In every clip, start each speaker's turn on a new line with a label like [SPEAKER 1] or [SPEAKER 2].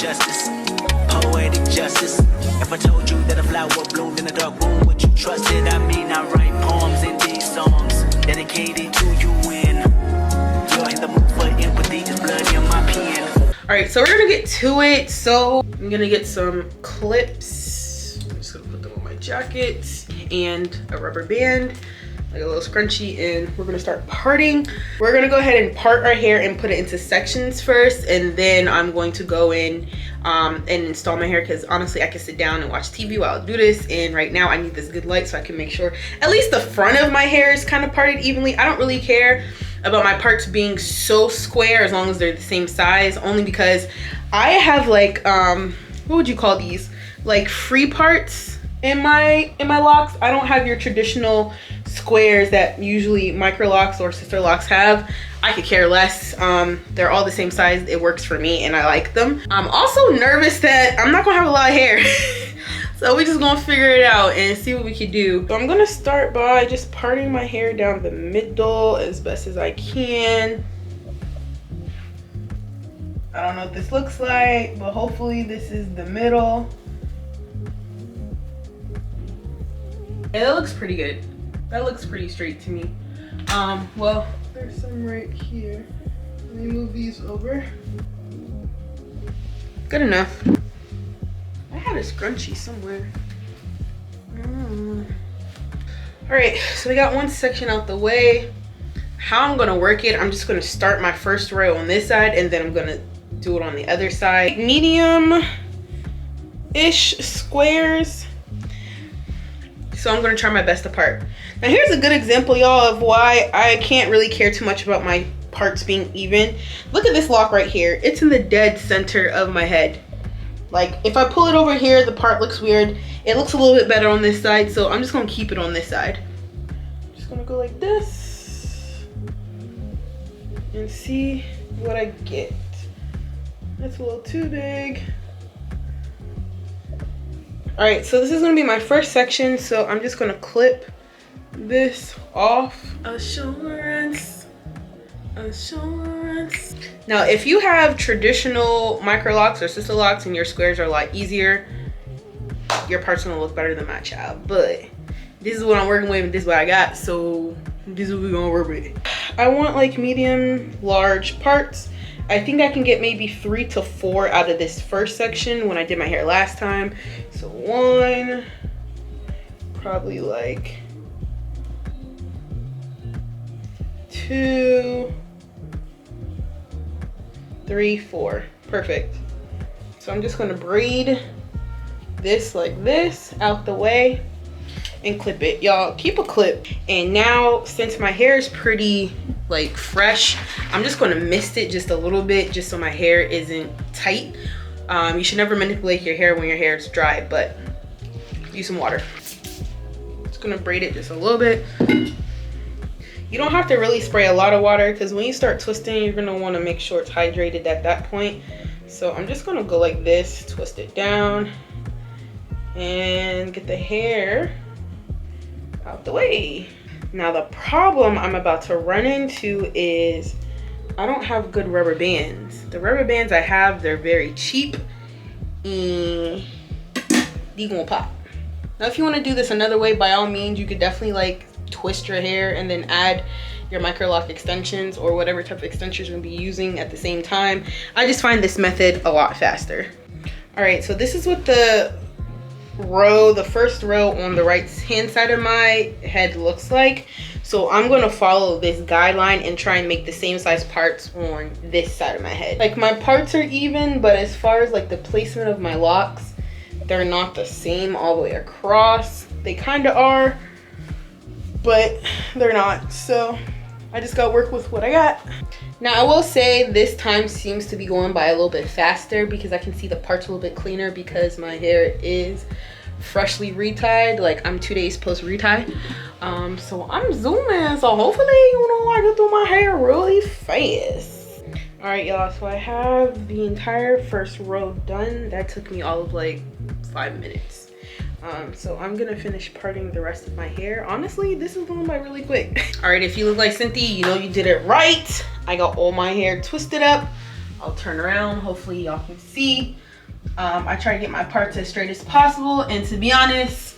[SPEAKER 1] justice, poetic justice. If I told you that a flower bloomed in a dark room, would you trust it? I mean, I write poems in these songs dedicated to you when you're in the mood for empathy. There's blood in my pen.
[SPEAKER 2] All right, so we're gonna get to it. So I'm gonna get some clips. I'm just gonna put them on my jacket and a rubber band, like a little scrunchie, and we're gonna start parting. We're gonna go ahead and part our hair and put it into sections first, and then I'm going to go in and install my hair, because honestly I can sit down and watch TV while I do this, and right now I need this good light so I can make sure at least the front of my hair is kind of parted evenly. I don't really care about my parts being so square as long as they're the same size, only because I have like what would you call these, like free parts in my locks. I don't have your traditional squares that usually MicroLocs or sisterlocks have. I could care less. They're all the same size. It works for me and I like them. I'm also nervous that I'm not gonna have a lot of hair. So we're just gonna figure it out and see what we can do. So I'm gonna start by just parting my hair down the middle as best as I can. I don't know what this looks like, but hopefully this is the middle. Yeah, that looks pretty good. That looks pretty straight to me. Well, there's some right here. Let me move these over. Good enough. I had a scrunchie somewhere. All right, so we got one section out the way. How I'm gonna work it, I'm just gonna start my first row on this side and then I'm gonna do it on the other side. Medium-ish squares. So I'm gonna try my best to part. Now here's a good example, y'all, of why I can't really care too much about my parts being even. Look at this lock right here. It's in the dead center of my head. Like if I pull it over here, the part looks weird. It looks a little bit better on this side, so I'm just gonna keep it on this side. Just gonna go like this and see what I get. That's a little too big. All right, so this is gonna be my first section, so I'm just gonna clip this off. Assurance. Now, if you have traditional MicroLocs or sisterlocks and your squares are a lot easier, your part's gonna look better than my child. But this is what I'm working with and this is what I got, so this is what we're gonna work with. I want like medium, large parts. I think I can get maybe 3 to 4 out of this first section when I did my hair last time. So 1, probably like 2, 3, 4. Perfect. So I'm just gonna braid this like this out the way and clip it. Y'all keep a clip. And now since my hair is pretty like fresh, I'm just going to mist it just a little bit just so my hair isn't tight. You should never manipulate your hair when your hair is dry, but use some water. Just going to braid it just a little bit. You don't have to really spray a lot of water because when you start twisting, you're going to want to make sure it's hydrated at that point. So I'm just going to go like this, twist it down and get the hair out the way. Now the problem I'm about to run into is I don't have good rubber bands. The rubber bands I have, they're very cheap and they gonna pop. Now if you want to do this another way, by all means, you could definitely like twist your hair and then add your MicroLoc extensions or whatever type of extensions you're gonna be using at the same time. I just find this method a lot faster. All right, so this is what the first row on the right hand side of my head looks like. So I'm going to follow this guideline and try and make the same size parts on this side of my head. Like my parts are even, but as far as like the placement of my locks, they're not the same all the way across. They kind of are, but they're not. So I just got to work with what I got. Now I will say this time seems to be going by a little bit faster because I can see the parts a little bit cleaner because my hair is freshly retied. Like I'm 2 days post retie. So I'm zooming, so hopefully I get through my hair really fast. All right, y'all, so I have the entire first row done. That took me all of like 5 minutes. So I'm gonna finish parting the rest of my hair. Honestly, this is going by really quick. All right, if you look like Cynthia, you know you did it right. I got all my hair twisted up, I'll turn around. Hopefully y'all can see. I try to get my parts as straight as possible, and to be honest,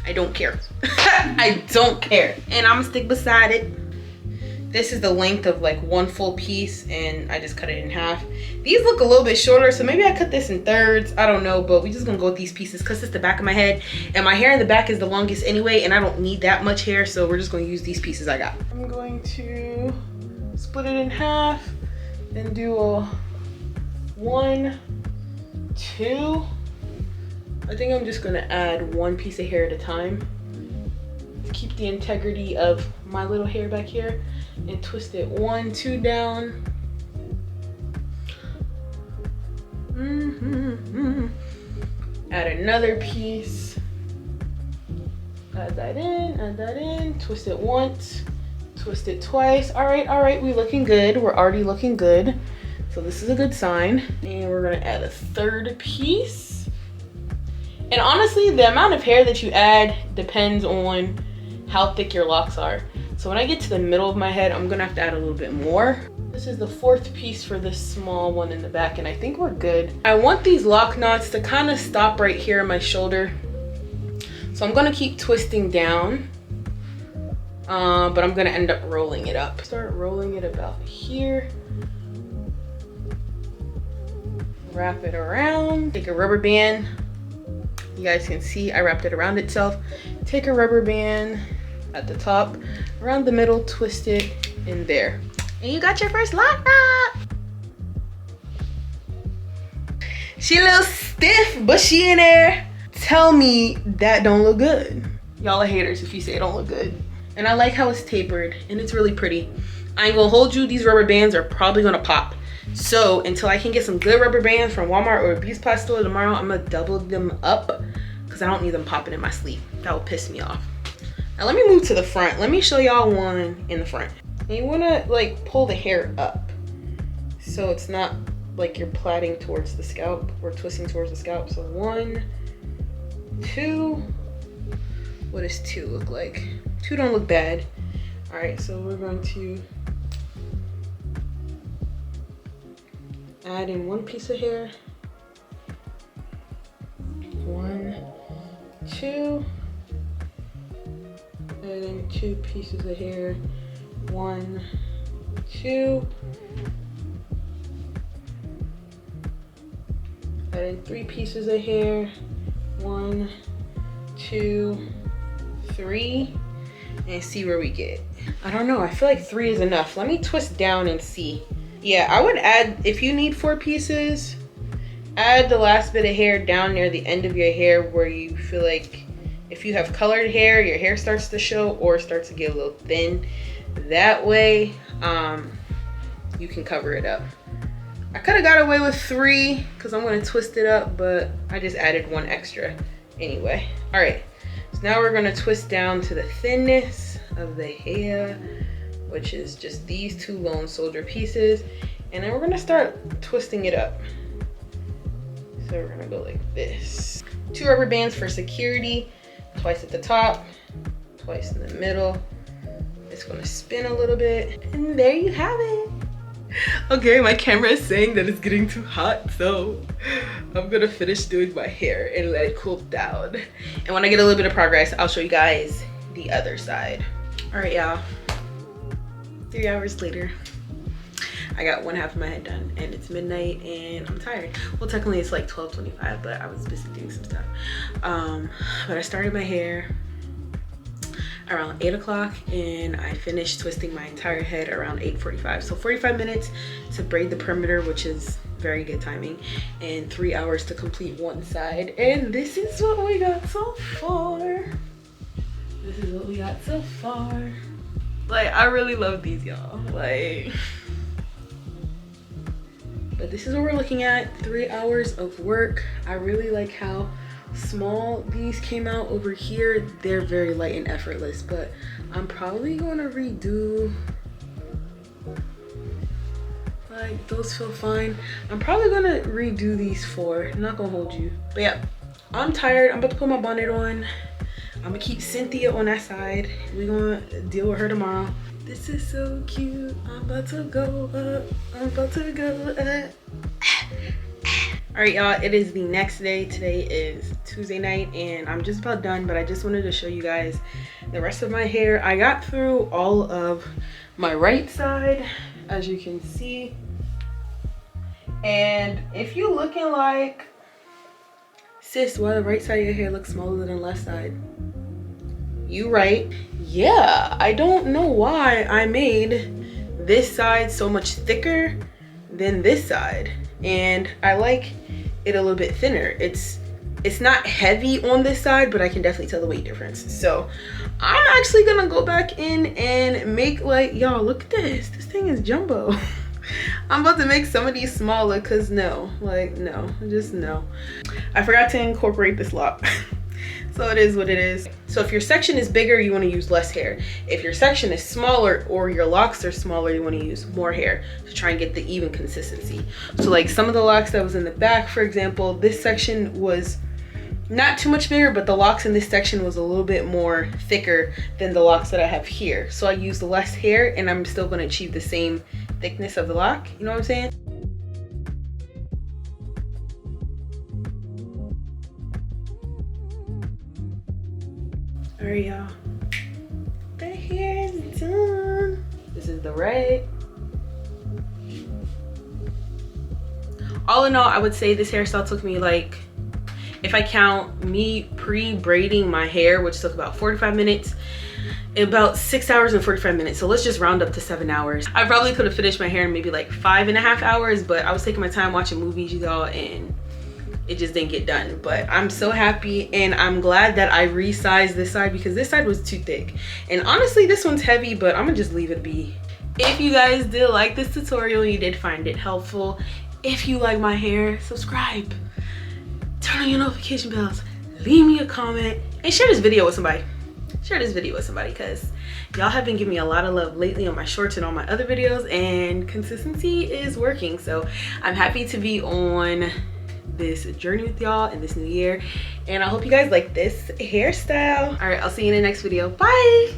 [SPEAKER 2] I don't care. I don't care. And I'm gonna stick beside it. This is the length of like one full piece, and I just cut it in half. These look a little bit shorter, so maybe I cut this in thirds. I don't know, but we just gonna go with these pieces because it's the back of my head, and my hair in the back is the longest anyway, and I don't need that much hair, so we're just gonna use these pieces I got. I'm going to split it in half and do a 1, 2. I think I'm just gonna add one piece of hair at a time to keep the integrity of my little hair back here, and twist it 1, 2 down. Add another piece. Add that in, twist it once, twist it twice. All right, we looking good. We're already looking good. So this is a good sign. And we're gonna add a third piece. And honestly, the amount of hair that you add depends on how thick your locks are. So when I get to the middle of my head, I'm gonna have to add a little bit more. This is the fourth piece for this small one in the back, and I think we're good. I want these lock knots to kind of stop right here on my shoulder. So I'm gonna keep twisting down, but I'm gonna end up rolling it up. Start rolling it about here. Wrap it around, take a rubber band. You guys can see I wrapped it around itself. Take a rubber band at the top, around the middle, twist it in there. And you got your first lock knot. She a little stiff, but she in there. Tell me that don't look good. Y'all are haters if you say it don't look good. And I like how it's tapered, and it's really pretty. I ain't gonna hold you, these rubber bands are probably gonna pop. So until I can get some good rubber bands from Walmart or a Beauty Supply store tomorrow, I'm gonna double them up because I don't need them popping in my sleeve. That will piss me off. Now let me move to the front. Let me show y'all one in the front. And you wanna like pull the hair up so it's not like you're plaiting towards the scalp or twisting towards the scalp. So 1, 2. What does 2 look like? 2 don't look bad. All right, so we're going to add in one piece of hair. 1, 2. Add in 2 pieces of hair. 1, 2. Add in 3 pieces of hair. 1, 2, 3. And see where we get. I don't know, I feel like 3 is enough. Let me twist down and see. Yeah, I would add, if you need 4 pieces, add the last bit of hair down near the end of your hair where you feel like if you have colored hair, your hair starts to show or starts to get a little thin. That way, you can cover it up. I could have got away with 3 because I'm going to twist it up, but I just added 1 extra anyway. All right, so now we're going to twist down to the thinness of the hair, which is just these 2 lone soldier pieces. And then we're going to start twisting it up. So we're going to go like this. 2 rubber bands for security, twice at the top, twice in the middle. It's going to spin a little bit, and there you have it. Okay, my camera is saying that it's getting too hot, so I'm gonna finish doing my hair and let it cool down. And when I get a little bit of progress, I'll show you guys the other side. All right, y'all. 3 hours later, I got 1/2 of my head done, and it's midnight, and I'm tired. Well, technically it's like 12:25, but I was busy doing some stuff. But I started my hair around 8 o'clock, and I finished twisting my entire head around 8:45. So 45 minutes to braid the perimeter, which is very good timing, and 3 hours to complete one side. And this is what we got so far. This is what we got so far. Like, I really love these, y'all. Like, but this is what we're looking at. 3 hours of work. I really like how small these came out over here. They're very light and effortless, but I'm probably gonna redo, like, those feel fine. I'm probably gonna redo these 4. I'm not gonna hold you, but yeah, I'm tired. I'm about to put my bonnet on. I'm gonna keep Cynthia on that side. We're gonna deal with her tomorrow. This is so cute. I'm about to go up. I'm about to go up. All right, y'all, it is the next day. Today is Tuesday night and I'm just about done, but I just wanted to show you guys the rest of my hair. I got through all of my right side, as you can see. And if you looking like, sis, why the right side of your hair looks smaller than the left side? You right. Yeah, I don't know why I made this side so much thicker than this side. And I like it a little bit thinner. It's not heavy on this side, but I can definitely tell the weight difference. So I'm actually gonna go back in and make, like, y'all, look at this. This thing is jumbo. I'm about to make some of these smaller because no, just no. I forgot to incorporate this lock. So it is what it is. So if your section is bigger, you want to use less hair. If your section is smaller or your locks are smaller, you want to use more hair to try and get the even consistency. So like some of the locks that was in the back, for example, this section was not too much bigger, but the locks in this section was a little bit more thicker than the locks that I have here. So I used less hair and I'm still going to achieve the same thickness of the lock. You know what I'm saying? All right, y'all, the hair is done. This is the red. All in all, I would say this hairstyle took me, like, if I count me pre-braiding my hair, which took about 45 minutes, about 6 hours and 45 minutes. So let's just round up to 7 hours. I probably could have finished my hair in maybe like 5.5 hours, but I was taking my time watching movies, y'all, and it just didn't get done. But I'm so happy and I'm glad that I resized this side because this side was too thick. And honestly, this one's heavy, but I'm gonna just leave it be. If you guys did like this tutorial, you did find it helpful, if you like my hair, subscribe, turn on your notification bells, leave me a comment, and share this video with somebody. Share this video with somebody because y'all have been giving me a lot of love lately on my shorts and on my other videos, and consistency is working. So I'm happy to be on this journey with y'all in this new year, and I hope you guys like this hairstyle. All right, I'll see you in the next video. Bye.